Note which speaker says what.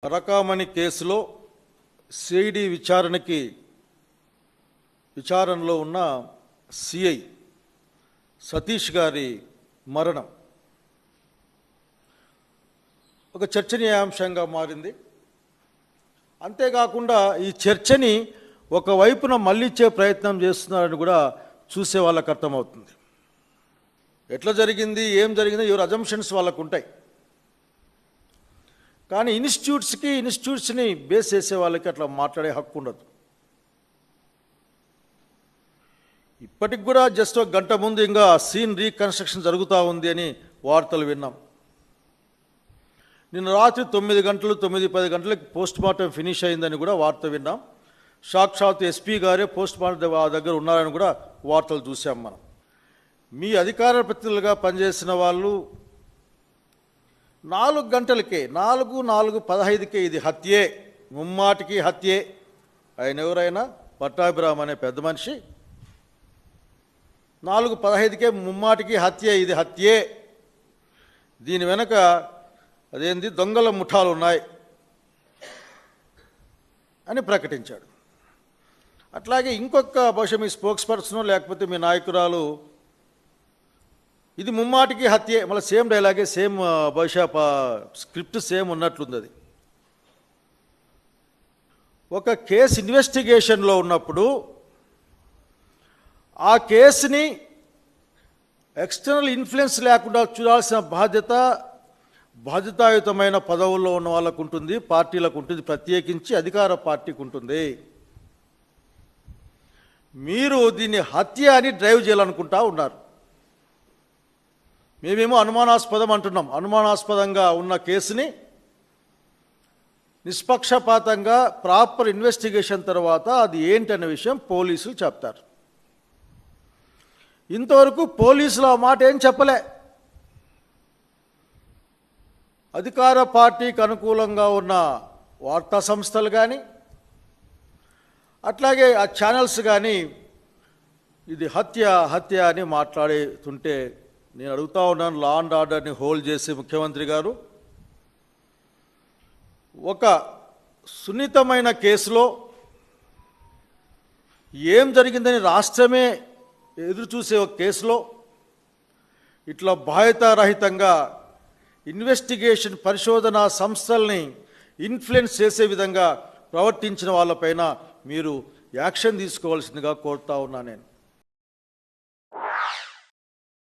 Speaker 1: రకామణి కేసులో సిఐడి విచారణలో ఉన్న సిఐ సతీష్ గారి మరణం ఒక చర్చనీయాంశంగా మారింది. అంతేకాకుండా ఈ చర్చని ఒకవైపున మళ్ళించే ప్రయత్నం చేస్తున్నారని కూడా చూసే వాళ్ళకి అర్థమవుతుంది. ఎట్లా జరిగింది, ఏం జరిగింది, ఎవరు అజంప్షన్స్ వాళ్ళకు ఉంటాయి. కానీ ఇన్స్టిట్యూట్స్ని బేస్ చేసే వాళ్ళకి అట్లా మాట్లాడే హక్కు ఉండదు. ఇప్పటికి కూడా జస్ట్ ఒక గంట ముందు ఇంకా సీన్ రీకన్స్ట్రక్షన్ జరుగుతూ ఉంది అని వార్తలు విన్నాం. నిన్న రాత్రి 9 గంటలు 9-10 గంటలకు పోస్ట్ మార్టం ఫినిష్ అయిందని కూడా వార్త విన్నాం. సాక్షాత్ ఎస్పీ గారే పోస్ట్ మార్టం దగ్గర ఉన్నారని కూడా వార్తలు చూసాం. మనం మీ అధికార ప్రతినిధులుగా పనిచేసిన వాళ్ళు 4 గంటలకే 4:15కే ఇది హత్యే, ముమ్మాటికి హత్యే. ఆయన ఎవరైనా పట్టాభిరామ్ అనే పెద్ద మనిషి 4:15కే ముమ్మాటికి హత్యే, ఇది హత్యే, దీని వెనక అదేంది దొంగల ముఠాలు ఉన్నాయి అని ప్రకటించాడు. అట్లాగే ఇంకొక బహుశా మీ స్పోక్స్ పర్సన్ లేకపోతే మీ నాయకురాలు ఇది ముమ్మాటికి హత్యే, మళ్ళీ సేమ్ డైలాగే, సేమ్ బహుశా స్క్రిప్ట్ సేమ్ ఉన్నట్లుంది. అది ఒక కేసు ఇన్వెస్టిగేషన్లో ఉన్నప్పుడు ఆ కేసుని ఎక్స్టర్నల్ ఇన్ఫ్లుయెన్స్ లేకుండా చూడాల్సిన బాధ్యతాయుతమైన పదవుల్లో ఉన్న వాళ్ళకు ఉంటుంది, పార్టీలకు ఉంటుంది, ప్రత్యేకించి అధికార పార్టీకి ఉంటుంది. మీరు దీన్ని హత్య అని డ్రైవ్ చేయాలనుకుంటా ఉన్నారు. మేమేమో అనుమానాస్పదం అంటున్నాం. అనుమానాస్పదంగా ఉన్న కేసుని నిష్పక్షపాతంగా ప్రాపర్ ఇన్వెస్టిగేషన్ తర్వాత అది ఏంటనే విషయం పోలీసులు చెప్తారు. ఇంతవరకు పోలీసులు ఆ మాట ఏం చెప్పలే. అధికార పార్టీకి అనుకూలంగా ఉన్న వార్తా సంస్థలు కానీ అట్లాగే ఆ ఛానల్స్ కానీ ఇది హత్య అని మాట్లాడుతుంటే నేను అడుగుతా ఉన్నాను, లా అండ్ ఆర్డర్ని హోల్డ్ చేసి ముఖ్యమంత్రి గారు ఒక సున్నితమైన కేసులో ఏం జరిగిందని రాష్ట్రమే ఎదురు చూసే ఒక కేసులో ఇట్లా బాధ్యతారహితంగా ఇన్వెస్టిగేషన్ పరిశోధనా సంస్థల్ని ఇన్ఫ్లుయెన్స్ చేసే విధంగా ప్రవర్తించిన వాళ్ళపైన మీరు యాక్షన్ తీసుకోవాల్సిందిగా కోరుతా ఉన్నా నేను.